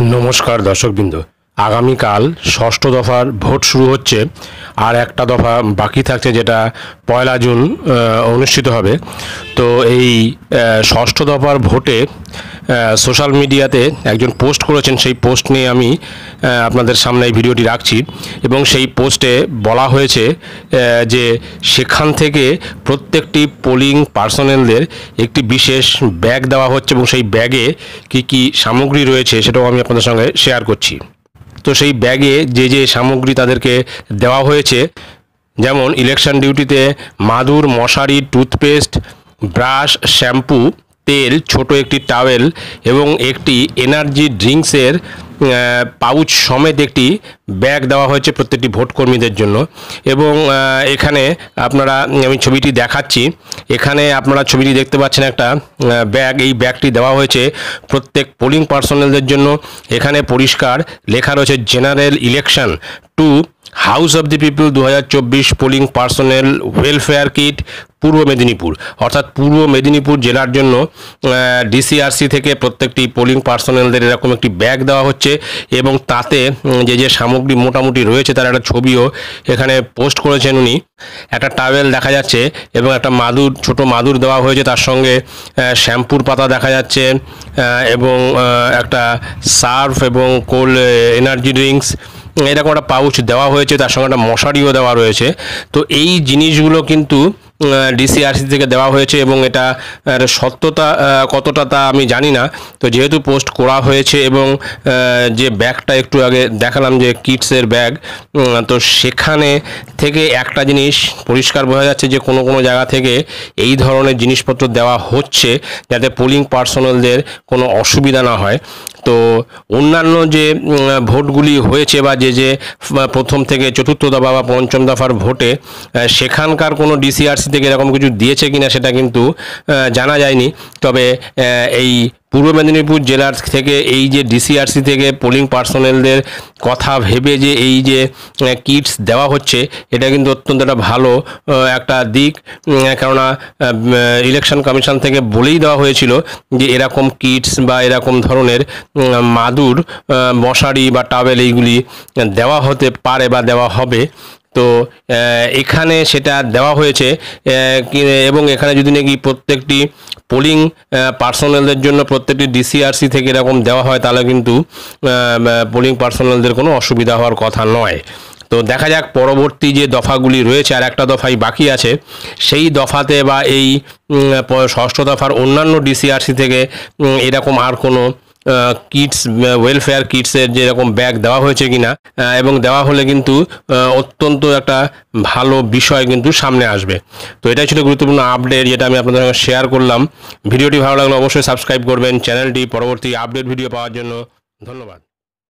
নমস্কার দর্শকবৃন্দ, আগামীকাল ষষ্ঠ দফার ভোট শুরু হচ্ছে আর একটা দফা বাকি থাকছে, যেটা 1 জুন অনুষ্ঠিত হবে। তো এই ষষ্ঠ দফার ভোটে সোশ্যাল মিডিয়াতে একজন পোস্ট করেছেন, সেই পোস্ট নিয়ে আমি আপনাদের সামনে এই ভিডিওটি রাখছি। এবং সেই পোস্টে বলা হয়েছে যে সেখান থেকে প্রত্যেকটি পোলিং পার্সোনেলদের একটি বিশেষ ব্যাগ দেওয়া হচ্ছে এবং সেই ব্যাগে কি কি সামগ্রী রয়েছে সেটাও আমি আপনাদের সঙ্গে শেয়ার করছি। তো সেই ব্যাগে যে যে সামগ্রী তাদেরকে দেওয়া হয়েছে, যেমন ইলেকশন ডিউটিতে মাদুর, মশারি, টুথপেস্ট, ব্রাশ, শ্যাম্পু, তেল, ছোট একটি টাওয়েল এবং একটি এনার্জি ড্রিঙ্কসের পাউচ সমেত একটি ব্যাগ দেওয়া হয়েছে প্রত্যেকটি ভোটকর্মীদের জন্য। এবং এখানে আপনারা, আমি ছবিটি দেখাচ্ছি, এখানে আপনারা ছবিটি দেখতে পাচ্ছেন একটা ব্যাগ। এই ব্যাগটি দেওয়া হয়েছে প্রত্যেক পোলিং পার্সোনেলদের জন্য। এখানে পরিষ্কার লেখা রয়েছে general election to house of the people 2024 polling personnel welfare kit, পূর্ব মেদিনীপুর। অর্থাৎ পূর্ব মেদিনীপুর জেলার জন্য ডিসিআরসি থেকে প্রত্যেকটি পোলিং পার্সোনেলদের এরকম একটি ব্যাগ দেওয়া হচ্ছে এবং তাতে যে যে সামগ্রী মোটামুটি রয়েছে তার একটা ছবিও এখানে পোস্ট করেছেন উনি। একটা টাওয়েল দেখা যাচ্ছে এবং একটা মাদুর, ছোট মাদুর দেওয়া হয়েছে, তার সঙ্গে শ্যাম্পুর পাতা দেখা যাচ্ছে এবং একটা সার্ফ এবং কোল্ড এনার্জি ড্রিঙ্কস এরকম একটা পাউচ দেওয়া হয়েছে, তার সঙ্গে একটা মশারিও দেওয়া রয়েছে। তো এই জিনিসগুলো কিন্তু ডিসিআরসি থেকে দেওয়া হয়েছে এবং এটা সত্যতা কতটা তা আমি জানি না। তো যেহেতু পোস্ট করা হয়েছে এবং যে ব্যাগটা একটু আগে দেখালাম যে কিটসের ব্যাগ, তো সেখানে থেকে একটা জিনিস পরিষ্কার বোঝা যাচ্ছে যে কোনো কোনো জায়গা থেকে এই ধরনের জিনিসপত্র দেওয়া হচ্ছে যাতে পোলিং পার্সোনালদের কোনো অসুবিধা না হয়। তো অন্যান্য যে ভোটগুলি হয়েছে বা যে যে প্রথম থেকে চতুর্থ দফা বা পঞ্চম দফার ভোটে সেখানকার কোনো ডিসিআরসি থেকে এরকম কিছু দিয়েছে কিনা সেটা কিন্তু জানা যায়নি। তবে এই পূর্ব মেদিনীপুর জেলার থেকে এই যে ডিসিআরসি থেকে পোলিং পার্সোনেলদের কথা ভেবে যে এই যে কিটস দেওয়া হচ্ছে, এটা কিন্তু অত্যন্ত একটা ভালো একটা দিক। কেননা ইলেকশন কমিশন থেকে বলেই দেওয়া হয়েছিল যে এরকম কিটস বা এরকম ধরনের মাদুর, মশারি বা টাওয়েল এইগুলি দেওয়া হতে পারে বা দেওয়া হবে। তো এখানে সেটা দেওয়া হয়েছে এবং এখানে যদি নাকি প্রত্যেকটি পোলিং পার্সোনেলদের জন্য প্রত্যেকটি ডিসিআরসি থেকে এরকম দেওয়া হয় তাহলে কিন্তু পোলিং পার্সোনেলদের কোনো অসুবিধা হওয়ার কথা নয়। তো দেখা যাক পরবর্তী যে দফাগুলি রয়েছে, আর একটা দফাই বাকি আছে, সেই দফাতে বা এই ষষ্ঠ দফার অন্যান্য ডিসিআরসি থেকে এরকম আর কোনো কিটস, ওয়েলফেয়ার কিটসের যেরকম ব্যাগ দেওয়া হয়েছে কিনা, এবং দেওয়া হলে কিন্তু অত্যন্ত একটা ভালো বিষয় কিন্তু সামনে আসবে। তো এটাই ছিল গুরুত্বপূর্ণ আপডেট যেটা আমি আপনাদের সঙ্গে শেয়ার করলাম। ভিডিওটি ভালো লাগলে অবশ্যই সাবস্ক্রাইব করবেন চ্যানেলটি। পরবর্তী আপডেট ভিডিও পাওয়ার জন্য ধন্যবাদ।